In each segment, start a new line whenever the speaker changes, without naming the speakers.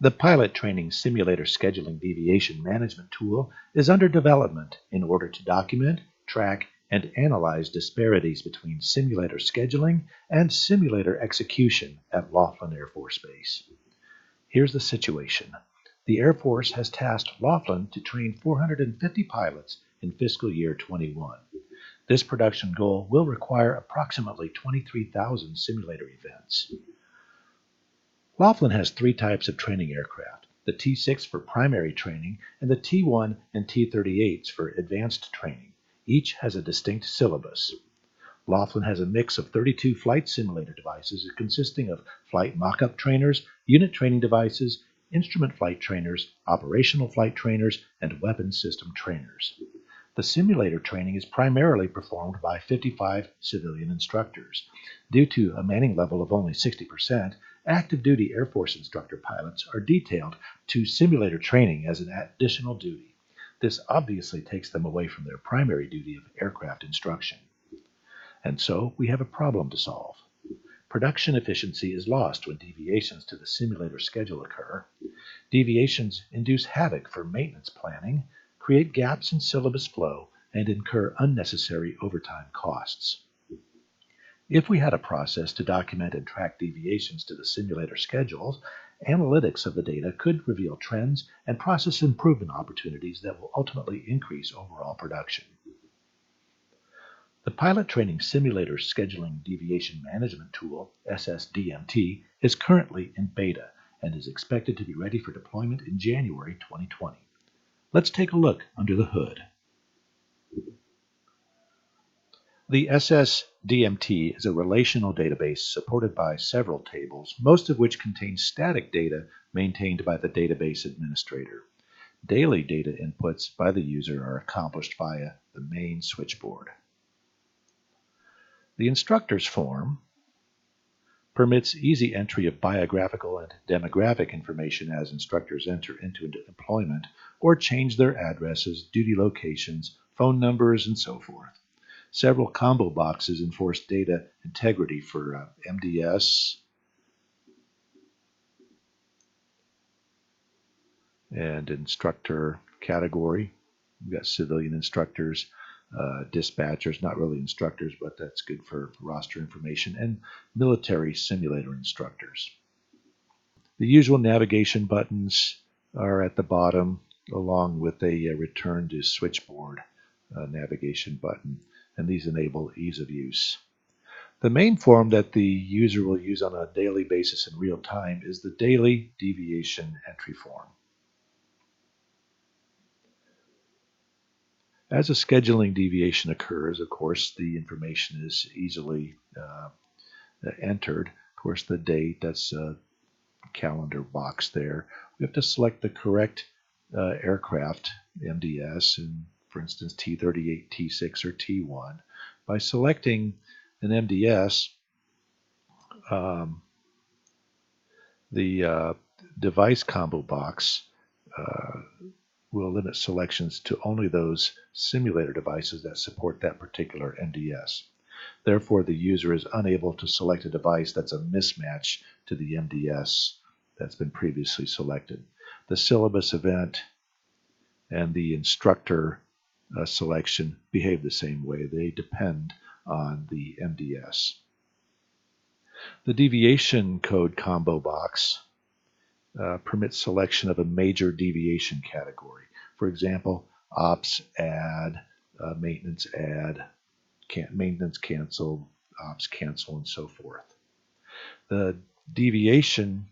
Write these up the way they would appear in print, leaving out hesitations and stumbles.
The pilot training simulator scheduling deviation management tool is under development in order to document, track, and analyze disparities between simulator scheduling and simulator execution at Laughlin Air Force Base. Here's the situation. The Air Force has tasked Laughlin to train 450 pilots in fiscal year 21. This production goal will require approximately 23,000 simulator events. Laughlin has three types of training aircraft, the T-6 for primary training and the T-1 and T-38s for advanced training. Each has a distinct syllabus. Laughlin has a mix of 32 flight simulator devices consisting of flight mock-up trainers, unit training devices, instrument flight trainers, operational flight trainers, and weapons system trainers. The simulator training is primarily performed by 55 civilian instructors. Due to a manning level of only 60%, active duty Air Force instructor pilots are detailed to simulator training as an additional duty. This obviously takes them away from their primary duty of aircraft instruction. And so we have a problem to solve. Production efficiency is lost when deviations to the simulator schedule occur. Deviations induce havoc for maintenance planning, create gaps in syllabus flow, and incur unnecessary overtime costs. If we had a process to document and track deviations to the simulator schedules, analytics of the data could reveal trends and process improvement opportunities that will ultimately increase overall production. The Pilot Training Simulator Scheduling Deviation Management Tool, SSDMT, is currently in beta and is expected to be ready for deployment in January 2020. Let's take a look under the hood. The SSDMT is a relational database supported by several tables, most of which contain static data maintained by the database administrator. Daily data inputs by the user are accomplished via the main switchboard. The instructor's form permits easy entry of biographical and demographic information as instructors enter into employment or change their addresses, duty locations, phone numbers, and so forth. Several combo boxes enforce data integrity for MDS and instructor category. We've got civilian instructors, dispatchers, not really instructors, but that's good for roster information, and military simulator instructors. The usual navigation buttons are at the bottom, along with a return to switchboard navigation button, and these enable ease of use. The main form that the user will use on a daily basis in real time is the daily deviation entry form. As a scheduling deviation occurs, of course, the information is easily entered. Of course, the date, that's a calendar box there. We have to select the correct aircraft, MDS, and for instance, T-38, T-6, or T-1. By selecting an MDS, the device combo box will limit selections to only those simulator devices that support that particular MDS. Therefore, the user is unable to select a device that's a mismatch to the MDS that's been previously selected. The syllabus event and the instructor selection behave the same way. They depend on the MDS. The deviation code combo box permits selection of a major deviation category. For example, ops add, maintenance add, maintenance cancel, ops cancel, and so forth. The deviation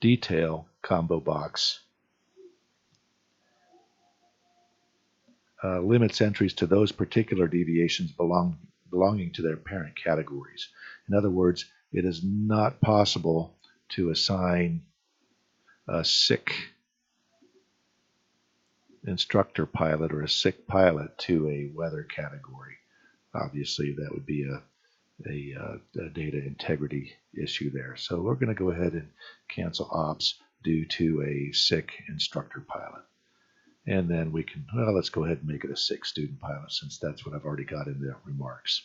detail combo box limits entries to those particular deviations belonging to their parent categories. In other words, it is not possible to assign a sick instructor pilot or a sick pilot to a weather category. Obviously, that would be a data integrity issue there. So we're going to go ahead and cancel ops due to a sick instructor pilot. And then we can, well, let's go ahead and make it a sick student pilot, since that's what I've already got in the remarks.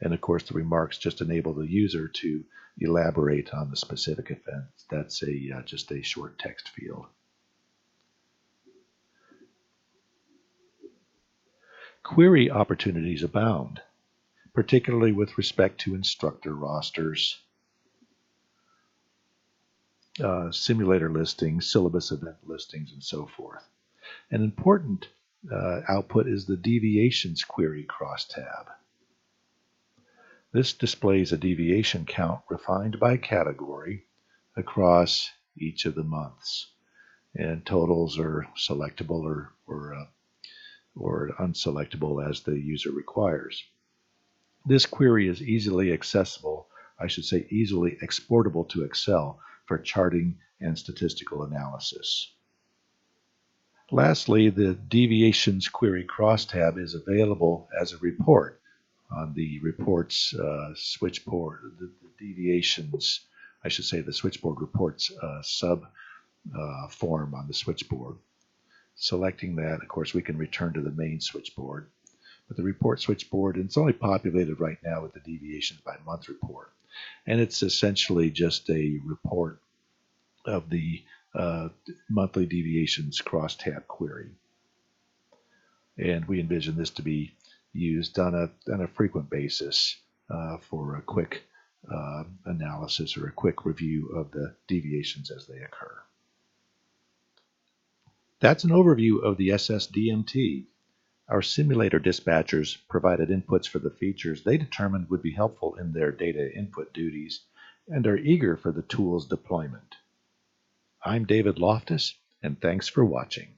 And of course, the remarks just enable the user to elaborate on the specific event. That's just a short text field. Query opportunities abound, particularly with respect to instructor rosters, simulator listings, syllabus event listings, and so forth. An important output is the deviations query crosstab. This displays a deviation count refined by category across each of the months, and totals are selectable or unselectable as the user requires. This query is easily accessible, I should say easily exportable to Excel for charting and statistical analysis. Lastly, the deviations query crosstab is available as a report on the reports switchboard, the deviations, I should say the switchboard reports sub form on the switchboard. Selecting that, of course, we can return to the main switchboard. But the report switchboard, and it's only populated right now with the deviations by month report. And it's essentially just a report of the monthly deviations crosstab query. And we envision this to be used on a frequent basis for a quick analysis or a quick review of the deviations as they occur. That's an overview of the SSDMT. Our simulator dispatchers provided inputs for the features they determined would be helpful in their data input duties and are eager for the tool's deployment. I'm David Loftus, and thanks for watching.